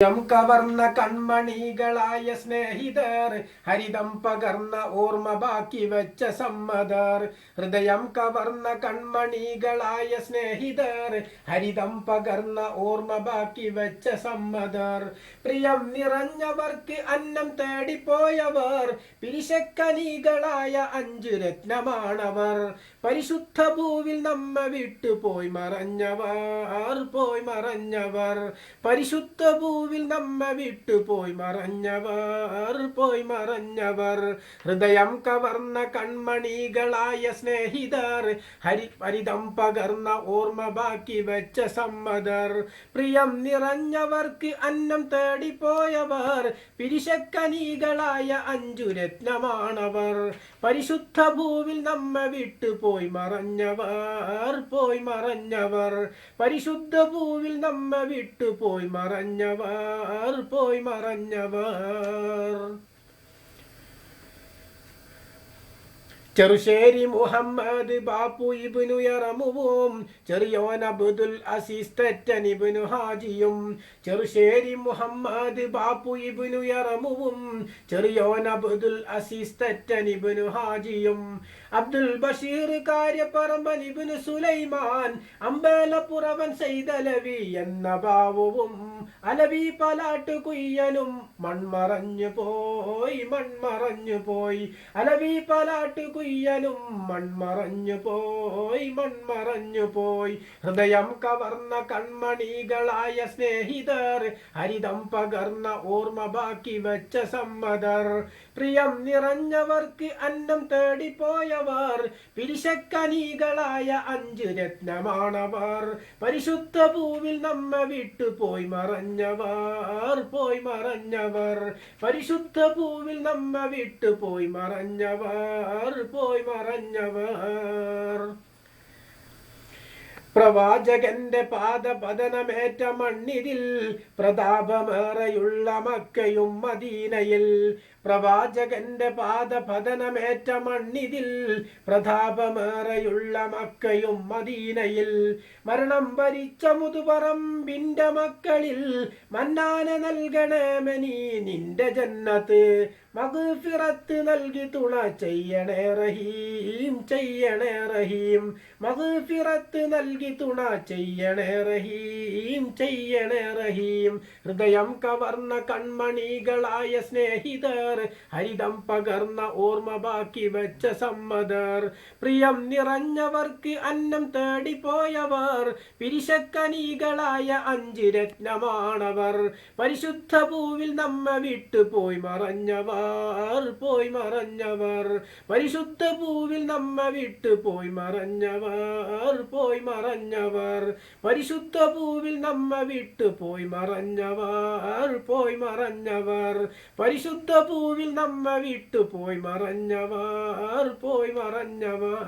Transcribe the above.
കവർന്ന കൺമണികളായ സ്നേഹിതർ, ഹരിതം പകർന്ന ഓർമ്മ ബാക്കി വെച്ച സമ്മതർ. ഹൃദയം കവർന്ന കൺമണികളായ സ്നേഹിതർ, ഹരിതം പകർന്ന ഓർമ്മ ബാക്കി വെച്ച സമ്മതർ. പ്രിയം നിറഞ്ഞവർക്ക് അന്നം തേടിപ്പോയവർ, പിരിശക്കനികളായ 5 രത്നമാണവർ. പരിശുദ്ധ ഭൂവിൽ നമ്മ വിട്ടുപോയി മറഞ്ഞവർ, പോയി മറഞ്ഞവർ. പരിശുദ്ധ ഭൂവിൽ നമ്മ വിട്ടുപോയി മറഞ്ഞവർ, പോയി മറഞ്ഞവർ. ഹൃദയം കവർന്ന കൺമണികളായ സ്നേഹിതർ, ഹരിതം പകർന്ന ഓർമ്മ ബാക്കി വെച്ച സമ്മതർ. പ്രിയം നിറഞ്ഞവർക്ക് അന്നം തേടിപ്പോയവർ, പിരിശക്കനികളായ 5 രത്നമാണവർ. പരിശുദ്ധ ഭൂവിൽ നമ്മ വിട്ടുപോയി മറഞ്ഞവർ, പോയി മറഞ്ഞവർ. പരിശുദ്ധ ഭൂവിൽ നമ്മ വിട്ടുപോയി മറഞ്ഞവർ, പോയി മറഞ്ഞവർ. ചെറുശ്ശേരി മുഹമ്മദ് ബാപ്പു ഇബ്നു യറമുവും, ചെറിയോൻ അബ്ദുൽ അസീസ് തെറ്റൻ ഇബ്നു ഹാജിയും. ചെറുശ്ശേരി മുഹമ്മദ് ബാപ്പു ഇബ്നു യറമുവും, ചെറിയോൻ അബ്ദുൽ അസീസ് തെറ്റൻ ഇബ്നു ഹാജിയും. അബ്ദുൽ ബഷീർ കാര്യപ്പറമ്പൻ ഇബ്നു സുലൈമാൻ, അമ്പലപ്പുറവൻ സൈദലവി എന്ന ബാവുവും. അലവി പലാട്ട് കുയ്യനും മൺമറഞ്ഞു പോയി, മൺമറഞ്ഞു പോയി. അലവി പലാട്ട് കുയ്യനും മൺമറഞ്ഞു പോയി, മൺമറഞ്ഞു പോയി. ഹൃദയം കവർന്ന കൺമണികളായ സ്നേഹിതർ, ഹരിതം പകർന്ന ഓർമ്മ ബാക്കി വെച്ച സമ്മതർ. പ്രിയം നിറഞ്ഞവർക്ക് അന്നം തേടിപ്പോയവർ, പിരിശക്കനികളായ 5 രത്നമാണവർ. പരിശുദ്ധ ഭൂവിൽ നമ്മ വിട്ടുപോയി മറഞ്ഞവർ, പോയി മറഞ്ഞവർ. പരിശുദ്ധ ഭൂവിൽ നമ്മ വിട്ടുപോയി മറഞ്ഞവർ, പോയി മറഞ്ഞവർ. പ്രവാചകന്റെ പാദപതനമേറ്റ മണ്ണിതിൽ, പ്രതാപമേറെയുള്ള മക്കയും മദീനയിൽ. പ്രവാചകന്റെ പാദപതനമേറ്റ മണ്ണിതിൽ, പ്രതാപമേറെയുള്ള മക്കയും മദീനയിൽ. മരണം ഭരിച്ച മുതുപറമ്പിന്റെ മക്കളിൽ, മന്നാനെ നൽകണേമനി നിന്റെ ജന്നത്ത്. മഗ്ഫിറത്ത് നൽകി തുണ ചെയ്യണേ റഹീം, ചെയ്യണേ റഹീം. മഗ്ഫിറത്ത് നൽകി തുണ ചെയ്യണേ റഹീം, ചെയ്യണേ റഹീം. ഹൃദയം കവർന്ന കൺമണികളായ സ്നേഹിതർ, ഹരിതം പകർന്ന ഓർമ്മ ബാക്കി വെച്ച സമ്മതർ. പ്രിയം നിറഞ്ഞവർക്ക് അന്നം തേടിപ്പോയവർ, പിരിശക്കനികളായ 5 രത്നമാണവർ. പരിശുദ്ധ ഭൂവിൽ നമ്മ വിട്ടുപോയി മറഞ്ഞവർ, പോയി മറഞ്ഞവർ. പരിശുദ്ധ ഭൂവിൽ നമ്മ വിട്ടുപോയി മറഞ്ഞവർ, പോയി മറഞ്ഞവർ. പരിശുദ്ധ ഭൂവിൽ നമ്മ വിട്ടുപോയി മറഞ്ഞവർ, പോയി മറഞ്ഞവർ. പരിശുദ്ധ ഭൂവിൽ നമ്മ വിട്ടുപോയി മറഞ്ഞവർ, പോയി മറഞ്ഞവർ.